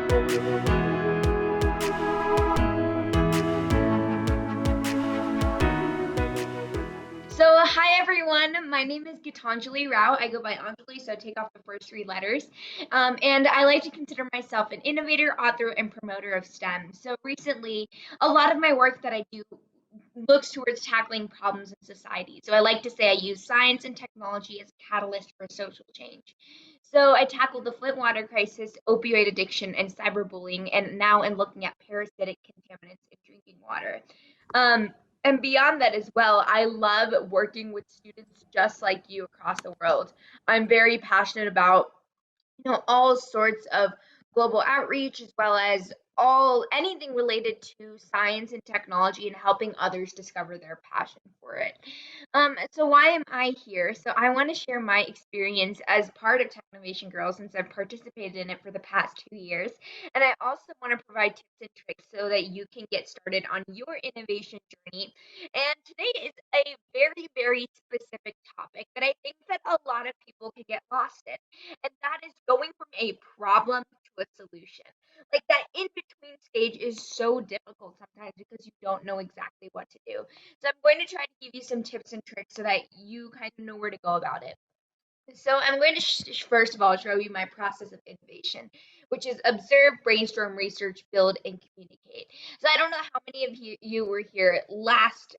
So, hi everyone. My name is Gitanjali Rao. I go by Anjali, so take off the first three letters. And I like to consider myself an innovator, author, and promoter of STEM. So, recently, a lot of my work that I do looks towards tackling problems in society. So, I like to say I use science and technology as a catalyst for social change. So, I tackled the Flint water crisis, opioid addiction, and cyberbullying, and now am looking at parasitic contaminants in drinking water. Um, and beyond that as well, I love working with students just like you across the world. I'm very passionate about all sorts of global outreach as well as all anything related to science and technology and helping others discover their passion for it. So why am I here? So I want to share my experience as part of Technovation Girls since I've participated in it for the past 2 years. And I also want to provide tips and tricks so that you can get started on your innovation journey. And today is a very, very specific topic that I think that a lot of people can get lost in, and that is going from a problem to a solution. Like that in between stage is so difficult sometimes because you don't know exactly what to do. So I'm going to try to give you some tips and tricks so that you kind of know where to go about it. So I'm going to first of all show you my process of innovation, which is observe, brainstorm, research, build, and communicate. So I don't know how many of you were here last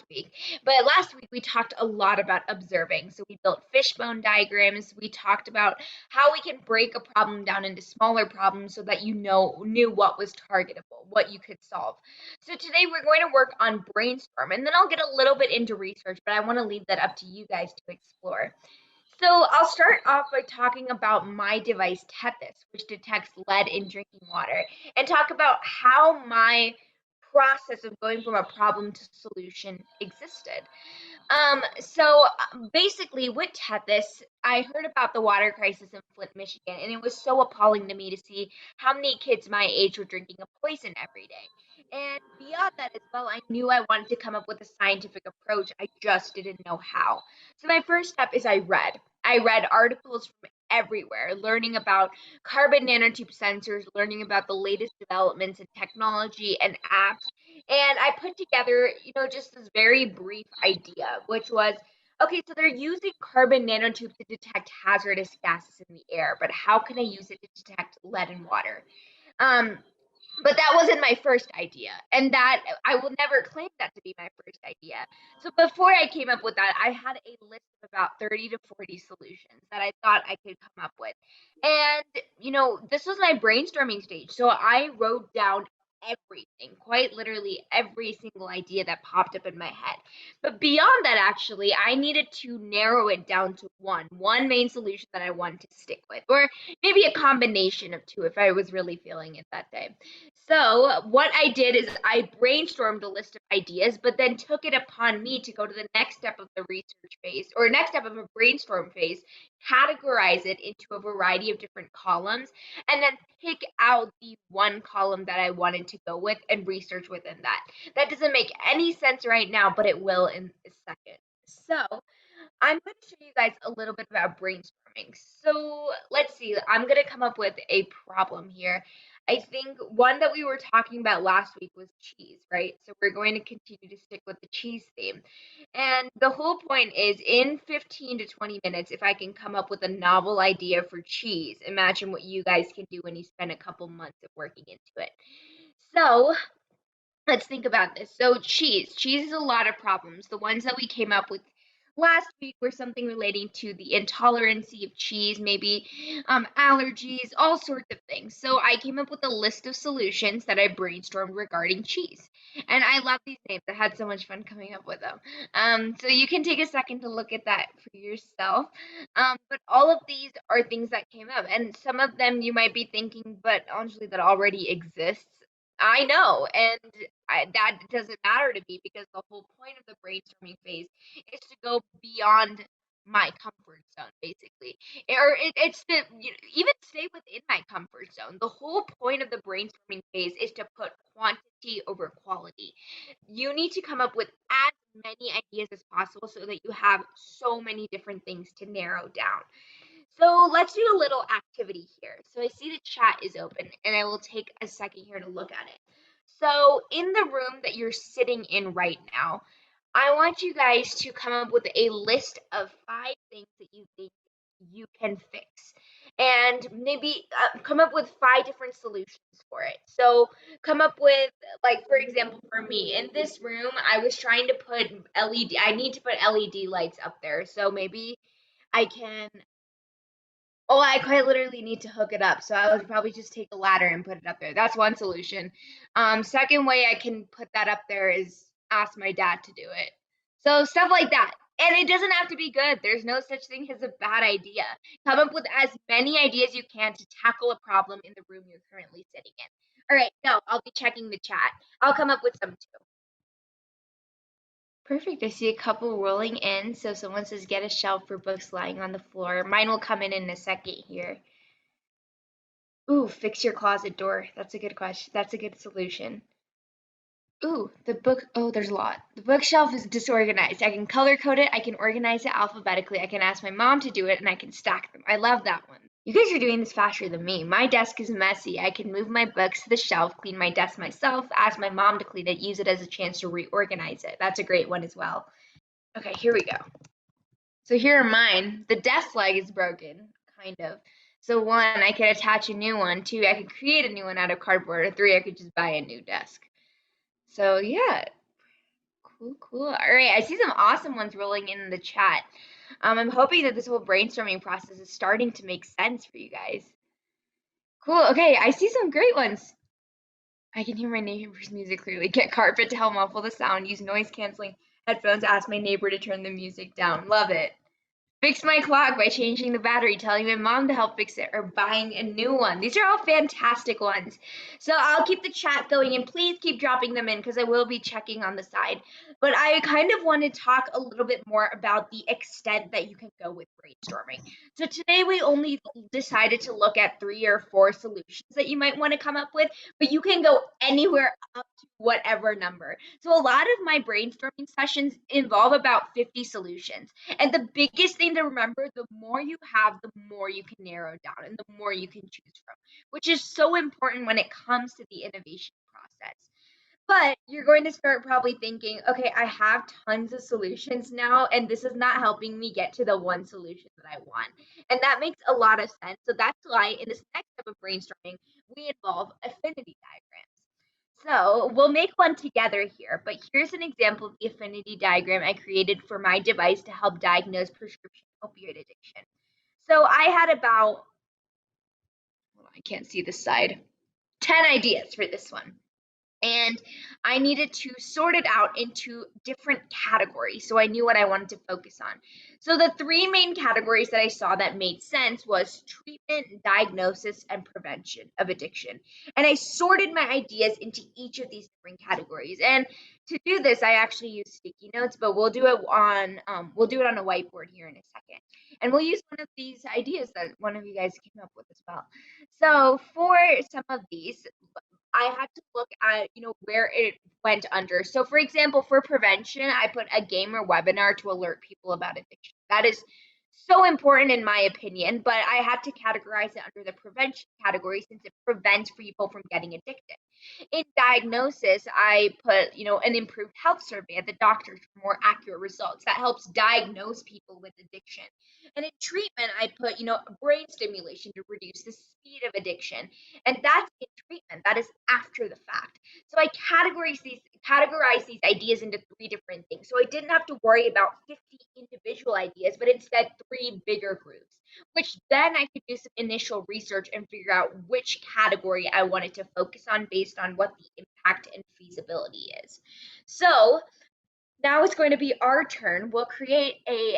week, but last week we talked a lot about observing. So we built fishbone diagrams. We talked about how we can break a problem down into smaller problems so that you knew what was targetable, what you could solve. So today we're going to work on brainstorm, and then I'll get a little bit into research, but I want to leave that up to you guys to explore. So I'll start off by talking about my device Tethys, which detects lead in drinking water, and talk about how my process of going from a problem to solution existed. Basically with Tethys, I heard about the water crisis in Flint, Michigan, and it was so appalling to me to see how many kids my age were drinking a poison every day. And beyond that as well, I knew I wanted to come up with a scientific approach. I just didn't know how. So my first step is I read. I read articles from everywhere, learning about carbon nanotube sensors, learning about the latest developments in technology and apps, and I put together, just this very brief idea, which was, okay, so they're using carbon nanotubes to detect hazardous gases in the air, but how can I use it to detect lead in water? Um, but that wasn't my first idea, and that I will never claim that to be my first idea. So before I came up with that, I had a list of about 30 to 40 solutions that I thought I could come up with. And this was my brainstorming stage. So I wrote down everything, quite literally every single idea that popped up in my head. But beyond that, actually, I needed to narrow it down to one main solution that I wanted to stick with, or maybe a combination of two if I was really feeling it that day. So what I did is I brainstormed a list of ideas, but then took it upon me to go to the next step of the research phase, or next step of a brainstorm phase, categorize it into a variety of different columns, and then pick out the one column that I wanted to go with and research within that. That doesn't make any sense right now, but it will in a second. So I'm going to show you guys a little bit about brainstorming. So let's see, I'm going to come up with a problem here. I think one that we were talking about last week was cheese, right? So we're going to continue to stick with the cheese theme. And the whole point is in 15 to 20 minutes, if I can come up with a novel idea for cheese, imagine what you guys can do when you spend a couple months of working into it. So let's think about this. So cheese is a lot of problems. The ones that we came up with last week were something relating to the intolerancy of cheese, maybe allergies, all sorts of things. So I came up with a list of solutions that I brainstormed regarding cheese. And I love these names. I had so much fun coming up with them. So you can take a second to look at that for yourself. But all of these are things that came up. And some of them you might be thinking, but honestly, that already exists. I know, and that doesn't matter to me because the whole point of the brainstorming phase is to go beyond my comfort zone, basically, or it's to even stay within my comfort zone. The whole point of the brainstorming phase is to put quantity over quality. You need to come up with as many ideas as possible so that you have so many different things to narrow down. So let's do a little activity here. So I see the chat is open and I will take a second here to look at it. So in the room that you're sitting in right now, I want you guys to come up with a list of 5 things that you think you can fix. And maybe come up with 5 different solutions for it. So come up with, like, for example, for me, in this room, I was trying to put LED, I need to put LED lights up there. So maybe I can. Oh, I quite literally need to hook it up. So I would probably just take a ladder and put it up there. That's one solution. Second way I can put that up there is ask my dad to do it. So stuff like that. And it doesn't have to be good. There's no such thing as a bad idea. Come up with as many ideas you can to tackle a problem in the room you're currently sitting in. All right, no, I'll be checking the chat. I'll come up with some too. Perfect. I see a couple rolling in. So someone says get a shelf for books lying on the floor. Mine will come in a second here. Ooh, fix your closet door. That's a good question. That's a good solution. Ooh, the book. Oh, there's a lot. The bookshelf is disorganized. I can color code it. I can organize it alphabetically. I can ask my mom to do it, and I can stack them. I love that one. You guys are doing this faster than me. My desk is messy. I can move my books to the shelf, clean my desk myself, ask my mom to clean it, use it as a chance to reorganize it. That's a great one as well. Okay, here we go. So here are mine. The desk leg is broken, kind of. So 1, I could attach a new one. 2, I could create a new one out of cardboard. Or 3, I could just buy a new desk. So yeah, cool. All right, I see some awesome ones rolling in the chat. I'm hoping that this whole brainstorming process is starting to make sense for you guys. Cool. Okay, I see some great ones. I can hear my neighbor's music clearly. Get carpet to help muffle the sound. Use noise canceling headphones. Ask my neighbor to turn the music down. Love it. Fix my clock by changing the battery, telling my mom to help fix it, or buying a new one. These are all fantastic ones. So I'll keep the chat going, and please keep dropping them in because I will be checking on the side. But I kind of want to talk a little bit more about the extent that you can go with brainstorming. So today we only decided to look at 3 or 4 solutions that you might want to come up with, but you can go anywhere up to whatever number. So a lot of my brainstorming sessions involve about 50 solutions. And the biggest thing to remember, the more you have, the more you can narrow down and the more you can choose from, which is so important when it comes to the innovation process. But you're going to start probably thinking, okay, I have tons of solutions now, and this is not helping me get to the one solution that I want. And that makes a lot of sense. So that's why in this next step of brainstorming, we involve affinity diagrams. So we'll make one together here, but here's an example of the affinity diagram I created for my device to help diagnose prescription opioid addiction. So I had about, well, I can't see this side, 10 ideas for this one. And I needed to sort it out into different categories so I knew what I wanted to focus on. So the 3 main categories that I saw that made sense was treatment, diagnosis, and prevention of addiction. And I sorted my ideas into each of these different categories. And to do this, I actually use sticky notes, but we'll do it on a whiteboard here in a second. And we'll use one of these ideas that one of you guys came up with as well. So for some of these, I had to look at, where it went under. So for example, for prevention, I put a game or webinar to alert people about addiction. That is so important in my opinion, but I had to categorize it under the prevention category since it prevents people from getting addicted. In diagnosis, I put, an improved health survey at the doctors for more accurate results. That helps diagnose people with addiction. And in treatment, I put, brain stimulation to reduce the speed of addiction. And that's in treatment. That is after the fact. So I categorize these ideas into 3 different things. So I didn't have to worry about 50 individual ideas, but instead 3 bigger groups, which then I could do some initial research and figure out which category I wanted to focus on based on what the impact and feasibility is. So now it's going to be our turn. We'll create a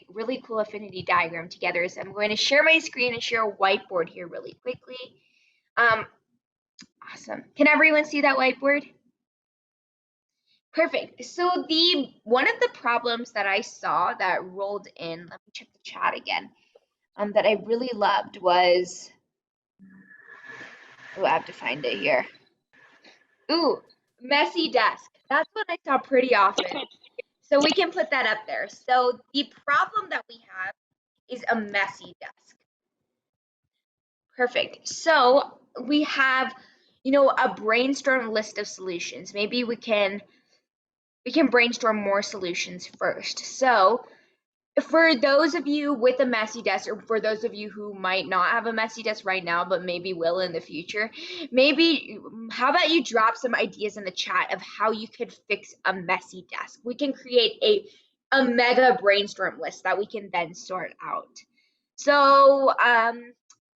really cool affinity diagram together. So I'm going to share my screen and share a whiteboard here really quickly. Awesome. Can everyone see that whiteboard? Perfect. So one of the problems that I saw that rolled in, let me check the chat again, that I really loved was, I have to find it here. Ooh, messy desk. That's what I saw pretty often. So we can put that up there. So the problem that we have is a messy desk. Perfect. So we have, a brainstorm list of solutions. Maybe we can brainstorm more solutions first. So for those of you with a messy desk, or for those of you who might not have a messy desk right now, but maybe will in the future, how about you drop some ideas in the chat of how you could fix a messy desk? We can create a mega brainstorm list that we can then sort out. So,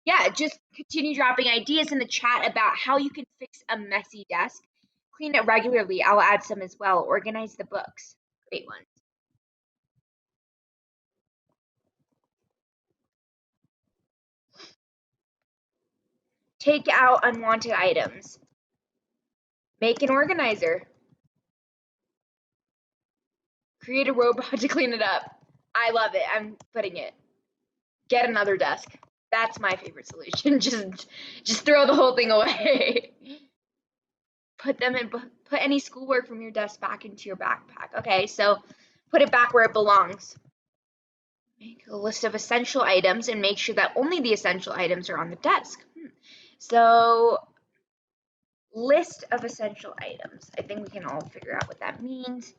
yeah, just continue dropping ideas in the chat about how you can fix a messy desk. Clean it regularly. I'll add some as well. Organize the books. Great one. Take out unwanted items. Make an organizer. Create a robot to clean it up. I love it. I'm putting it. Get another desk. That's my favorite solution. Just throw the whole thing away. Put any schoolwork from your desk back into your backpack. Okay, so put it back where it belongs. Make a list of essential items and make sure that only the essential items are on the desk. So list of essential items. I think we can all figure out what that means.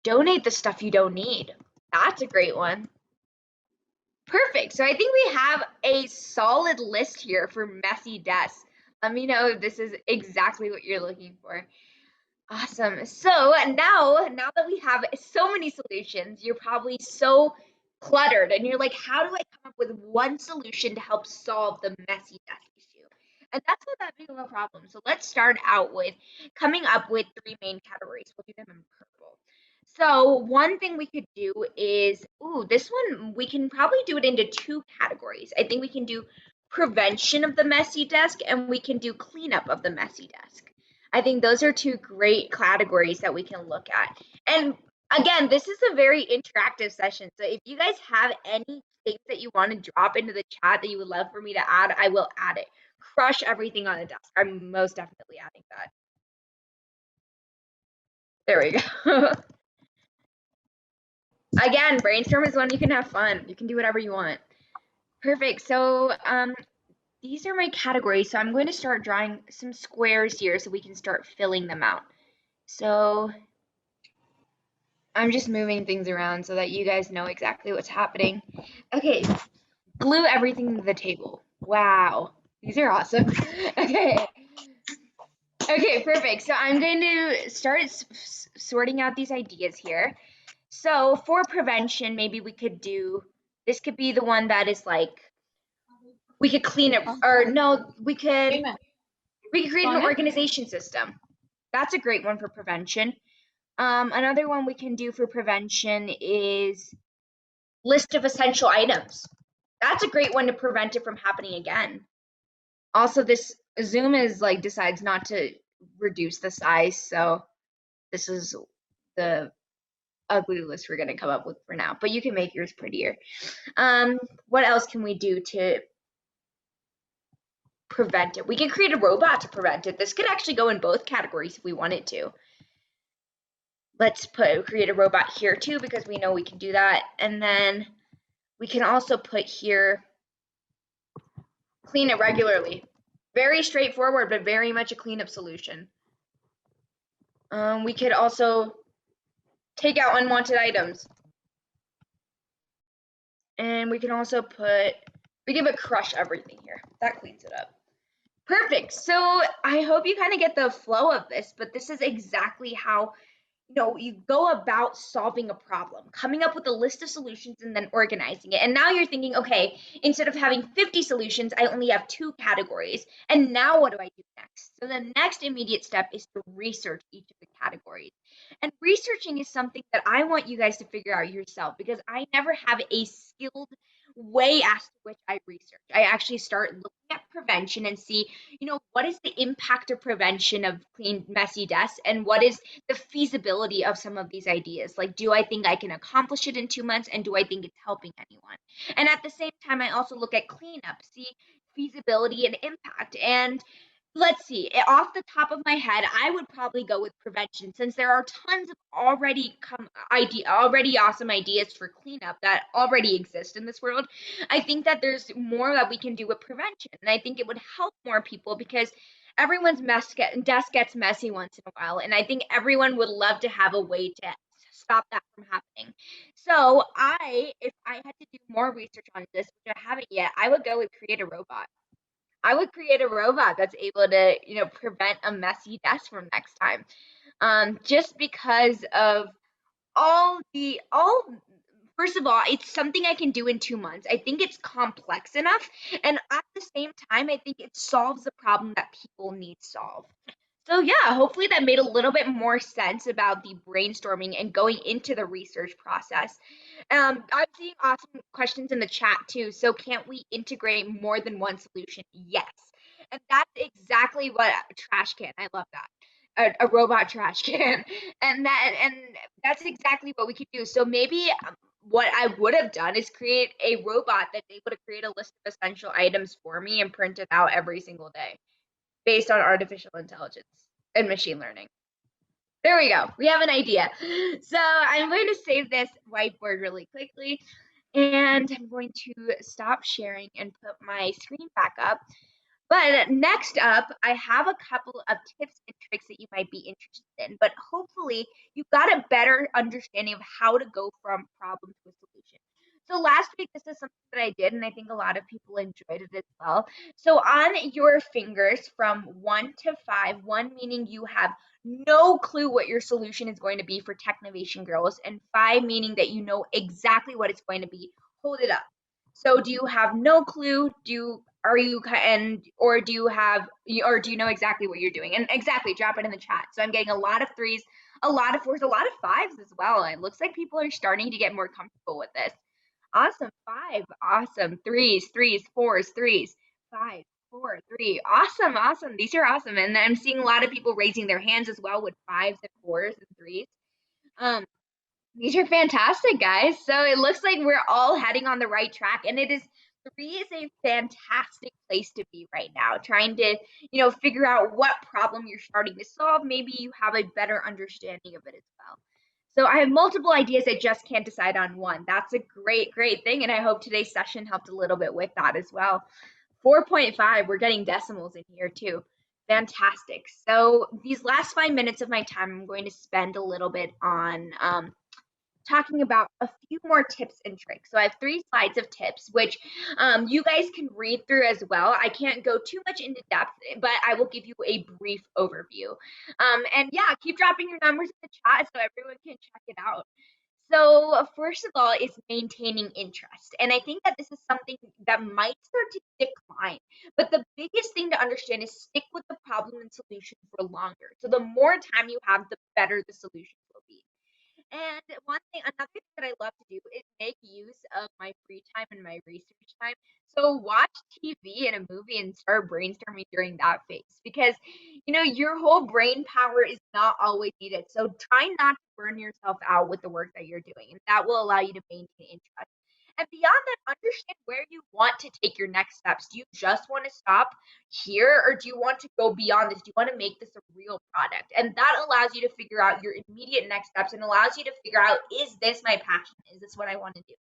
Donate the stuff you don't need. That's a great one. Perfect. So I think we have a solid list here for messy desks. Let me know if this is exactly what you're looking for. Awesome. So now that we have so many solutions, you're probably so cluttered and you're like, how do I come up with one solution to help solve the messy desk issue? And that's not that big of a problem. So let's start out with coming up with 3 main categories. We'll do them in purple. So one thing we could do is, this one, we can probably do it into 2 categories. I think we can do prevention of the messy desk and we can do cleanup of the messy desk. I think those are 2 great categories that we can look at. And again, this is a very interactive session. So if you guys have any things that you want to drop into the chat that you would love for me to add, I will add it. Crush everything on the desk. I'm most definitely adding that. There we go. Again, brainstorm is when you can have fun. You can do whatever you want. Perfect. So these are my categories. So I'm going to start drawing some squares here so we can start filling them out. So I'm just moving things around so that you guys know exactly what's happening. Okay, glue everything to the table. Wow, these are awesome. Okay. Okay, perfect. So I'm going to start sorting out these ideas here. So for prevention, maybe we could do, this could be the one that is like, we could clean it, or no, we could create an organization system. That's a great one for prevention. Another one we can do for prevention is list of essential items. That's a great one to prevent it from happening again. Also, this Zoom is like decides not to reduce the size, so this is the ugly list we're going to come up with for now, but you can make yours prettier. What else can we do to prevent it? We can create a robot to prevent it. This could actually go in both categories if we wanted to. Let's create a robot here too, because we know we can do that. And then we can also put here, clean it regularly. Very straightforward, but very much a cleanup solution. We could also take out unwanted items. And we can also we can crush everything here. That cleans it up. Perfect. So I hope you kind of get the flow of this, but this is exactly how you go about solving a problem, coming up with a list of solutions and then organizing it. And now you're thinking, okay, instead of having 50 solutions, I only have 2 categories. And now what do I do next? So the next immediate step is to research each of the categories. And researching is something that I want you guys to figure out yourself, because I never have a skilled way as to which I research. I actually start looking at prevention and see, what is the impact of prevention of clean, messy desks, and what is the feasibility of some of these ideas. Like, do I think I can accomplish it in 2 months, and do I think it's helping anyone? And at the same time, I also look at cleanup, see feasibility and impact. And let's see, off the top of my head, I would probably go with prevention, since there are tons of already awesome ideas for cleanup that already exist in this world. I think that there's more that we can do with prevention, and I think it would help more people because everyone's desk gets messy once in a while, and I think everyone would love to have a way to stop that from happening. So if I had to do more research on this, which I haven't yet, I would go with create a robot. I would create a robot that's able to, prevent a messy desk from next time. Just because of all first of all, it's something I can do in 2 months. I think it's complex enough, and at the same time, I think it solves a problem that people need solved. So yeah, hopefully that made a little bit more sense about the brainstorming and going into the research process. I'm seeing awesome questions in the chat too. So can't we integrate more than one solution? Yes. And that's exactly what trash can. I love that. A robot trash can. And that's exactly what we could do. So maybe what I would have done is create a robot that's able to create a list of essential items for me and print it out every single day based on artificial intelligence and machine learning. There we go. We have an idea. So I'm going to save this whiteboard really quickly, and I'm going to stop sharing and put my screen back up. But next up, I have a couple of tips and tricks that you might be interested in. But hopefully, you've got a better understanding of how to go from problem to a solution. So last week, this is something that I did, and I think a lot of people enjoyed it as well. So on your fingers from 1 to 5, 1 meaning you have no clue what your solution is going to be for Technovation girls, and 5 meaning that you know exactly what it's going to be, hold it up. So do you have no clue? Are you and or do you have or do you know exactly what you're doing? And exactly, drop it in the chat. So I'm getting a lot of threes, a lot of fours, a lot of fives as well. It looks like people are starting to get more comfortable with this. Awesome. 5. Awesome. Threes, threes, fours, threes. 5, 4, 3. Awesome. Awesome. These are awesome. And I'm seeing a lot of people raising their hands as well with fives and fours and threes. Um, these are fantastic, guys. So it looks like we're all heading on the right track, and it is 3 is a fantastic place to be right now, trying to, figure out what problem you're starting to solve. Maybe you have a better understanding of it as well. So I have multiple ideas. I just can't decide on one. That's a great, great thing, and I hope today's session helped a little bit with that as well. 4.5, we're getting decimals in here too. Fantastic. So these last 5 minutes of my time, I'm going to spend a little bit on talking about a few more tips and tricks. So I have 3 slides of tips, which you guys can read through as well. I can't go too much into depth, but I will give you a brief overview. And yeah, keep dropping your numbers in the chat so everyone can check it out. So first of all is maintaining interest. And I think that this is something that might start to decline. But the biggest thing to understand is stick with the problem and solution for longer. So the more time you have, the better the solutions will be. And another thing that I love to do is make use of my free time and my research time. So watch TV and a movie and start brainstorming during that phase because, your whole brain power is not always needed. So try not to burn yourself out with the work that you're doing, and that will allow you to maintain interest. And beyond that, understand where you want to take your next steps. Do you just want to stop here, or do you want to go beyond this? Do you want to make this a real product? And that allows you to figure out your immediate next steps and allows you to figure out, is this my passion? Is this what I want to do?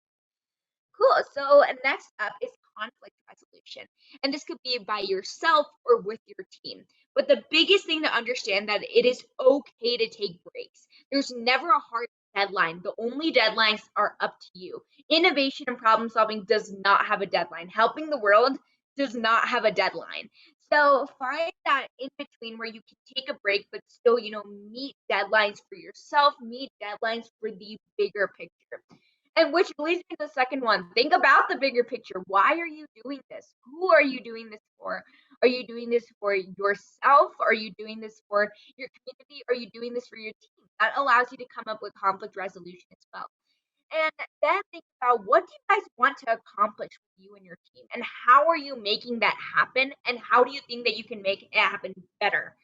Cool. So next up is conflict resolution. And this could be by yourself or with your team. But the biggest thing to understand that it is okay to take breaks. There's never a hard deadline. The only deadlines are up to you. Innovation and problem solving does not have a deadline. Helping the world does not have a deadline. So find that in between where you can take a break, but still, meet deadlines for yourself, meet deadlines for the bigger picture. And which leads me to the second one. Think about the bigger picture. Why are you doing this? Who are you doing this for? Are you doing this for yourself? Are you doing this for your community? Are you doing this for your team? That allows you to come up with conflict resolution as well. And then think about, what do you guys want to accomplish with you and your team? And how are you making that happen? And how do you think that you can make it happen better?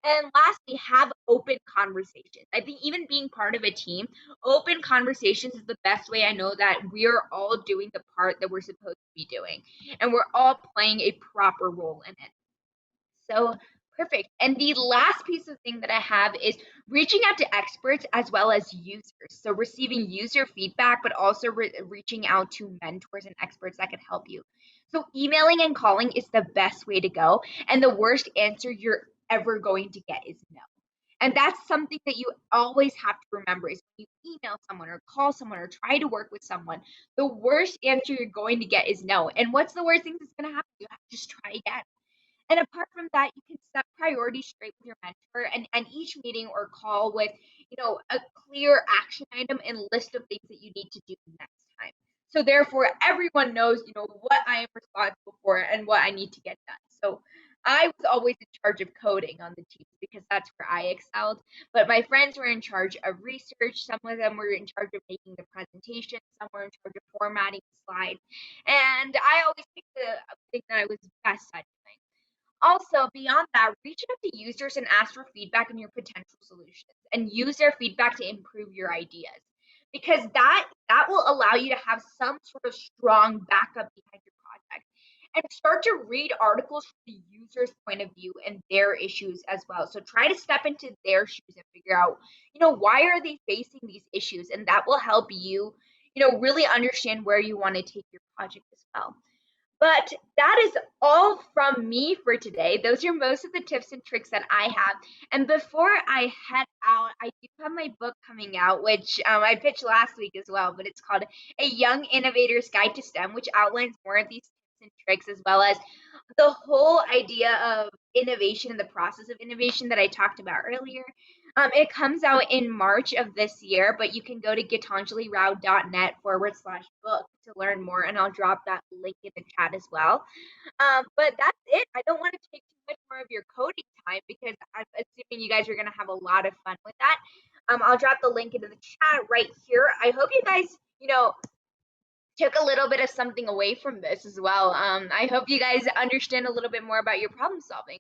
And lastly, have open conversations. I think even being part of a team, open conversations is the best way I know that we're all doing the part that we're supposed to be doing. And we're all playing a proper role in it. So perfect. And the last piece of thing that I have is reaching out to experts as well as users. So receiving user feedback, but also reaching out to mentors and experts that can help you. So emailing and calling is the best way to go. And the worst answer you're ever going to get is no. And that's something that you always have to remember is when you email someone or call someone or try to work with someone, the worst answer you're going to get is no. And what's the worst thing that's going to happen? You have to just try again. And apart from that, you can set priorities straight with your mentor and each meeting or call with, a clear action item and list of things that you need to do next time. So therefore, everyone knows, what I am responsible for and what I need to get done. So I was always in charge of coding on the teams because that's where I excelled. But my friends were in charge of research. Some of them were in charge of making the presentation. Some were in charge of formatting slides. And I always picked the thing that I was best at doing. Also, beyond that, reach out to users and ask for feedback on your potential solutions and use their feedback to improve your ideas. Because that will allow you to have some sort of strong backup behind your project. And start to read articles from the user's point of view and their issues as well. So try to step into their shoes and figure out, why are they facing these issues? And that will help you, really understand where you want to take your project as well. But that is all from me for today. Those are most of the tips and tricks that I have. And before I head out, I do have my book coming out, which I pitched last week as well, but it's called A Young Innovator's Guide to STEM, which outlines more of these tips and tricks as well as the whole idea of innovation and the process of innovation that I talked about earlier. It comes out in March of this year, but you can go to gitanjalirao.net/book to learn more, and I'll drop that link in the chat as well. But that's it. I don't want to take too much more of your coding time because I'm assuming you guys are going to have a lot of fun with that. I'll drop the link into the chat right here. I hope you guys, took a little bit of something away from this as well. I hope you guys understand a little bit more about your problem solving.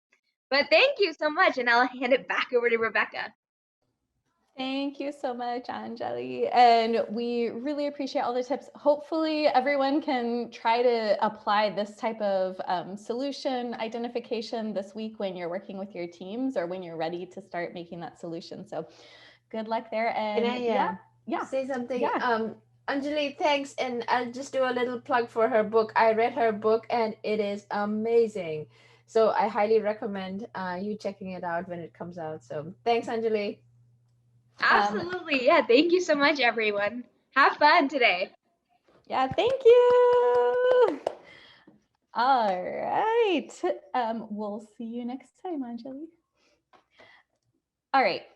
But thank you so much, and I'll hand it back over to Rebecca. Thank you so much, Anjali. And we really appreciate all the tips. Hopefully everyone can try to apply this type of solution identification this week when you're working with your teams or when you're ready to start making that solution. So good luck there. And Can I say something? Yeah. Anjali, thanks. And I'll just do a little plug for her book. I read her book and it is amazing. So I highly recommend you checking it out when it comes out. So thanks, Anjali. Absolutely. Yeah. Thank you so much, everyone. Have fun today. Yeah, thank you. All right. We'll see you next time, Anjali. All right.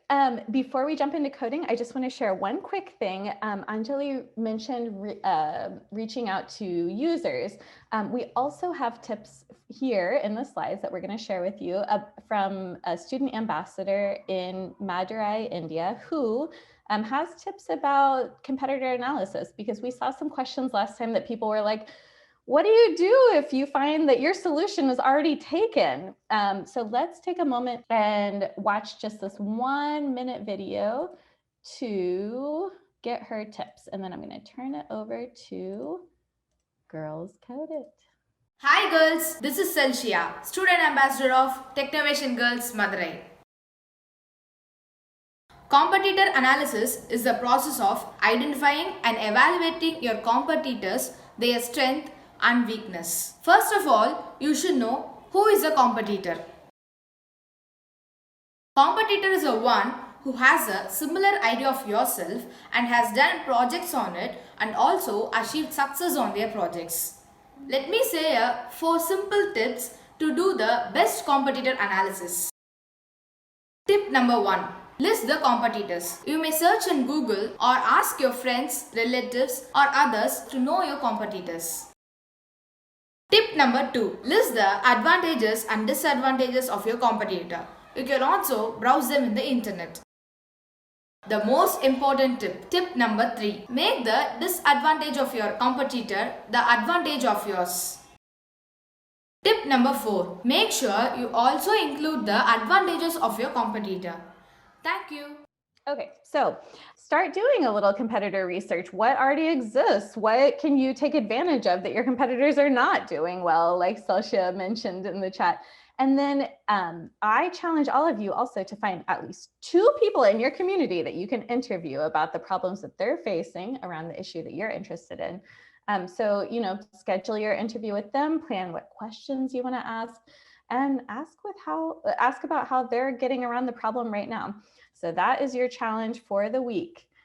Before we jump into coding, I just want to share one quick thing. Anjali mentioned reaching out to users. We also have tips here in the slides that we're going to share with you from a student ambassador in Madurai, India, who has tips about competitor analysis, because we saw some questions last time that people were like, what do you do if you find that your solution is already taken? So let's take a moment and watch just this 1-minute video to get her tips. And then I'm going to turn it over to Girls Code It. Hi girls, this is Celsia, Student Ambassador of Technovation Girls Madurai. Competitor analysis is the process of identifying and evaluating your competitors, their strength and weakness. First of all, you should know who is a competitor. Competitor is a one who has a similar idea of yourself and has done projects on it and also achieved success on their projects. Let me say 4 simple tips to do the best competitor analysis. Tip number 1. List the competitors. You may search in Google or ask your friends, relatives or others to know your competitors. Tip number 2. List the advantages and disadvantages of your competitor. You can also browse them in the internet. The most important tip, tip number 3. Make the disadvantage of your competitor the advantage of yours. Tip number 4. Make sure you also include the advantages of your competitor. Thank you. Okay, so start doing a little competitor research. What already exists? What can you take advantage of that your competitors are not doing well, like Celsia mentioned in the chat? And then I challenge all of you also to find at least 2 people in your community that you can interview about the problems that they're facing around the issue that you're interested in. So, schedule your interview with them, plan what questions you want to ask, and ask about how they're getting around the problem right now. So that is your challenge for the week.